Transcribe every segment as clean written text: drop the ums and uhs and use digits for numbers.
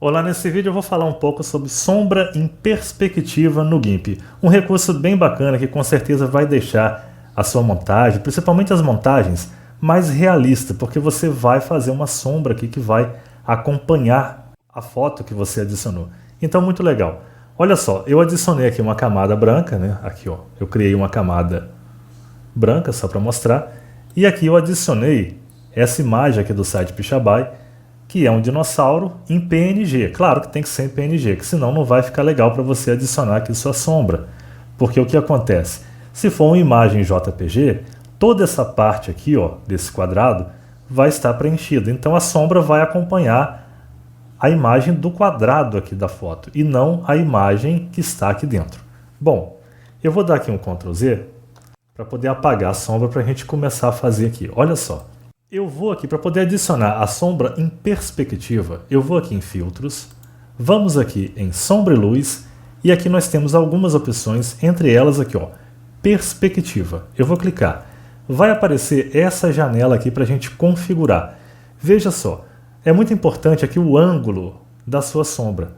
Olá, nesse vídeo eu vou falar um pouco sobre sombra em perspectiva no GIMP. Um recurso bem bacana que com certeza vai deixar a sua montagem, principalmente as montagens, mais realista, porque você vai fazer uma sombra aqui que vai acompanhar a foto que você adicionou. Então, muito legal. Olha só, eu adicionei aqui uma camada branca, né? Aqui, ó, eu criei uma camada branca só para mostrar. E aqui eu adicionei essa imagem aqui do site Pixabay, que é um dinossauro em PNG. Claro que tem que ser em PNG, que senão não vai ficar legal para você adicionar aqui sua sombra. Porque o que acontece? Se for uma imagem JPG, toda essa parte aqui, ó, desse quadrado, vai estar preenchida. Então a sombra vai acompanhar a imagem do quadrado aqui da foto e não a imagem que está aqui dentro. Bom, eu vou dar aqui um Ctrl Z para poder apagar a sombra para a gente começar a fazer aqui. Olha só. Eu vou aqui, para poder adicionar a sombra em perspectiva, eu vou aqui em Filtros, vamos aqui em Sombra e Luz, e aqui nós temos algumas opções, entre elas aqui, ó, Perspectiva. Eu vou clicar. Vai aparecer essa janela aqui para a gente configurar. Veja só, é muito importante aqui o ângulo da sua sombra.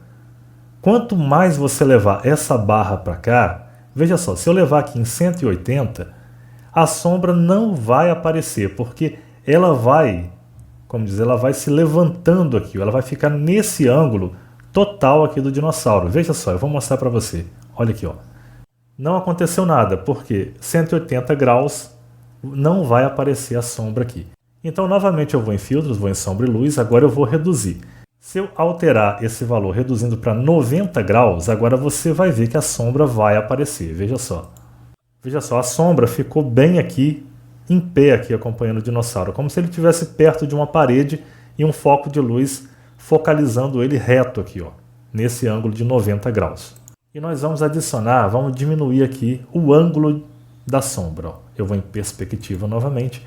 Quanto mais você levar essa barra para cá, veja só, se eu levar aqui em 180, a sombra não vai aparecer, porque ela vai, como dizer, ela vai se levantando aqui, ela vai ficar nesse ângulo total aqui do dinossauro. Veja só, eu vou mostrar para você. Olha aqui, ó. Não aconteceu nada, porque 180 graus não vai aparecer a sombra aqui. Então, novamente, eu vou em Filtros, vou em Sombra e Luz, agora eu vou reduzir. Se eu alterar esse valor reduzindo para 90 graus, agora você vai ver que a sombra vai aparecer. Veja só. Veja só, a sombra ficou bem aqui, em pé aqui, acompanhando o dinossauro, como se ele estivesse perto de uma parede e um foco de luz focalizando ele reto aqui, ó, nesse ângulo de 90 graus. E nós vamos adicionar, vamos diminuir aqui o ângulo da sombra. Ó. Eu vou em perspectiva novamente.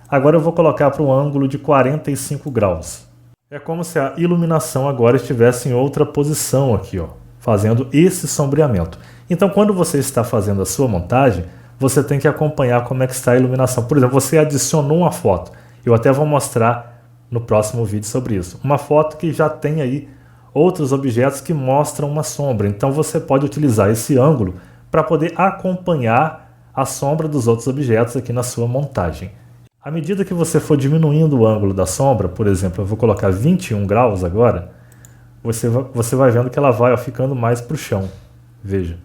Agora eu vou colocar para um ângulo de 45 graus. É como se a iluminação agora estivesse em outra posição aqui, ó, fazendo esse sombreamento. Então, quando você está fazendo a sua montagem, você tem que acompanhar como é que está a iluminação. Por exemplo, você adicionou uma foto. Eu até vou mostrar no próximo vídeo sobre isso. Uma foto que já tem aí outros objetos que mostram uma sombra. Então você pode utilizar esse ângulo para poder acompanhar a sombra dos outros objetos aqui na sua montagem. À medida que você for diminuindo o ângulo da sombra, por exemplo, eu vou colocar 21 graus agora, você vai vendo que ela vai, ó, ficando mais para o chão. Veja.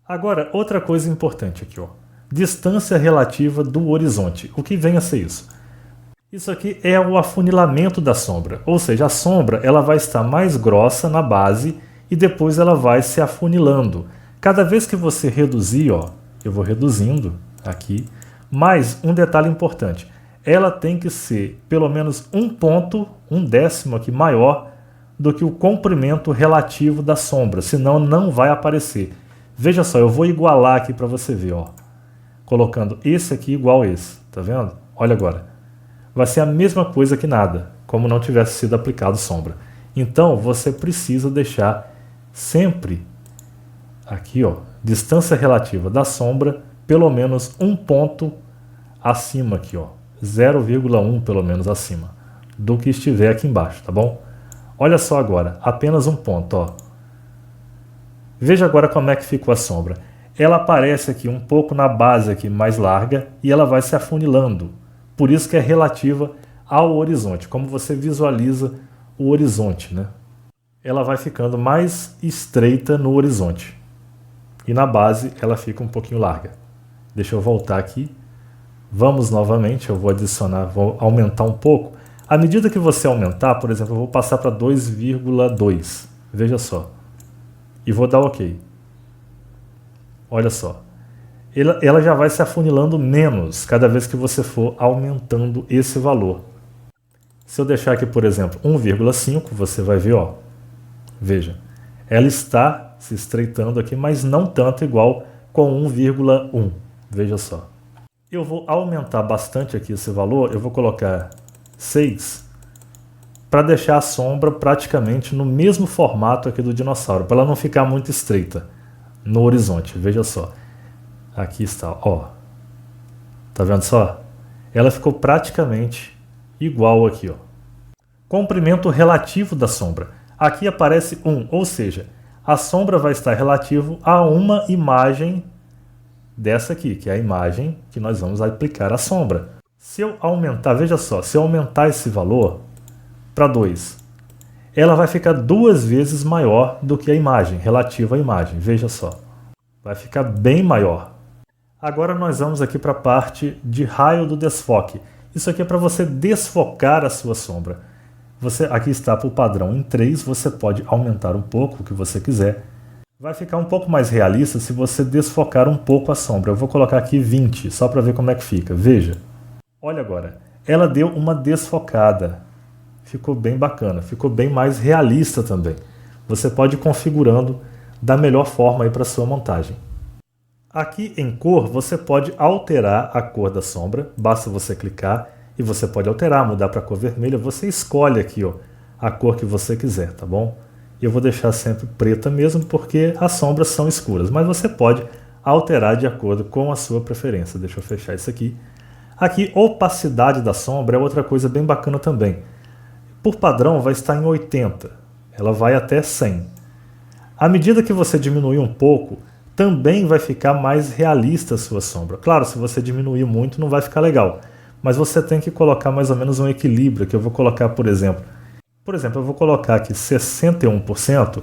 Agora, outra coisa importante aqui, ó. Distância relativa do horizonte. O que vem a ser isso? Isso aqui é o afunilamento da sombra. Ou seja, a sombra ela vai estar mais grossa na base e depois ela vai se afunilando. Cada vez que você reduzir, ó, eu vou reduzindo aqui. Mas um detalhe importante. Ela tem que ser pelo menos um ponto, um décimo aqui maior do que o comprimento relativo da sombra. Senão não vai aparecer. Veja só, eu vou igualar aqui para você ver, ó. Colocando esse aqui igual a esse, tá vendo? Olha agora. Vai ser a mesma coisa que nada, como não tivesse sido aplicado sombra. Então, você precisa deixar sempre aqui, ó, distância relativa da sombra, pelo menos um ponto acima aqui, ó. 0,1 pelo menos acima do que estiver aqui embaixo, tá bom? Olha só agora, apenas um ponto, ó. Veja agora como é que ficou a sombra. Ela aparece aqui um pouco na base aqui mais larga e ela vai se afunilando. Por isso que é relativa ao horizonte, como você visualiza o horizonte, né? Ela vai ficando mais estreita no horizonte. E na base ela fica um pouquinho larga. Deixa eu voltar aqui. Vamos novamente, eu vou adicionar, vou aumentar um pouco. À medida que você aumentar, por exemplo, eu vou passar para 2,2. Veja só. E vou dar OK. Olha só. Ela já vai se afunilando menos cada vez que você for aumentando esse valor. Se eu deixar aqui, por exemplo, 1,5, você vai ver, ó. Veja. Ela está se estreitando aqui, mas não tanto igual com 1,1. Veja só. Eu vou aumentar bastante aqui esse valor. Eu vou colocar 6. Para deixar a sombra praticamente no mesmo formato aqui do dinossauro, para ela não ficar muito estreita no horizonte. Veja só. Aqui está, ó. Tá vendo só? Ela ficou praticamente igual aqui, ó. Comprimento relativo da sombra. aqui aparece 1, ou seja, a sombra vai estar relativo a uma imagem dessa aqui, que é a imagem que nós vamos aplicar a sombra. Se eu aumentar, veja só, se eu aumentar esse valor para 2, ela vai ficar 2 vezes maior do que a imagem, relativa à imagem, veja só. Vai ficar bem maior. Agora nós vamos aqui para a parte de raio do desfoque. Isso aqui é para você desfocar a sua sombra. Aqui está para o padrão em 3, você pode aumentar um pouco o que você quiser. Vai ficar um pouco mais realista se você desfocar um pouco a sombra. Eu vou colocar aqui 20, só para ver como é que fica. Veja. Olha agora, ela deu uma desfocada. Ficou bem bacana, ficou bem mais realista também. Você pode ir configurando da melhor forma aí para sua montagem. Aqui em cor, você pode alterar a cor da sombra, basta você clicar e você pode alterar, mudar para a cor vermelha. Você escolhe aqui ó, a cor que você quiser, tá bom? Eu vou deixar sempre preta mesmo porque as sombras são escuras, mas você pode alterar de acordo com a sua preferência. Deixa eu fechar isso aqui. Aqui, opacidade da sombra é outra coisa bem bacana também. Por padrão vai estar em 80, ela vai até 100. À medida que você diminuir um pouco, também vai ficar mais realista a sua sombra. Claro, se você diminuir muito não vai ficar legal, mas você tem que colocar mais ou menos um equilíbrio, que eu vou colocar, por exemplo, eu vou colocar aqui 61%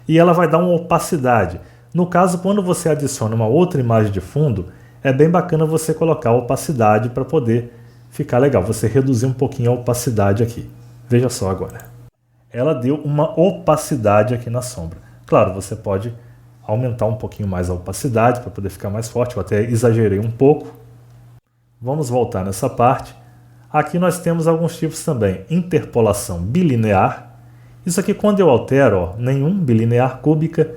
e ela vai dar uma opacidade. No caso, quando você adiciona uma outra imagem de fundo, é bem bacana você colocar a opacidade para poder ficar legal, você reduzir um pouquinho a opacidade aqui. Veja só agora. Ela deu uma opacidade aqui na sombra. Claro, você pode aumentar um pouquinho mais a opacidade para poder ficar mais forte. Eu até exagerei um pouco. Vamos voltar nessa parte. Aqui nós temos alguns tipos também. Interpolação bilinear. Isso aqui quando eu altero, ó, nenhum bilinear cúbica.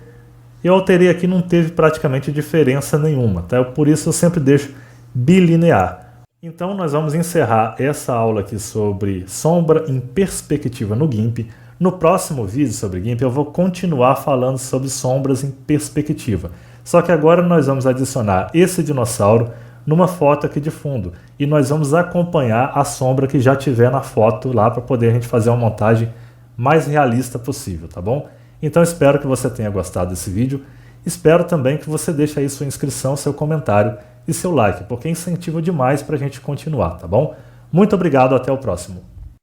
Eu alterei aqui, não teve praticamente diferença nenhuma. Tá? Por isso eu sempre deixo bilinear. Então nós vamos encerrar essa aula aqui sobre sombra em perspectiva no GIMP. No próximo vídeo sobre GIMP eu vou continuar falando sobre sombras em perspectiva. Só que agora nós vamos adicionar esse dinossauro numa foto aqui de fundo. E nós vamos acompanhar a sombra que já tiver na foto lá para poder a gente fazer uma montagem mais realista possível, tá bom? Então espero que você tenha gostado desse vídeo. Espero também que você deixe aí sua inscrição, seu comentário e seu like, porque incentiva demais para a gente continuar, tá bom? Muito obrigado, até o próximo.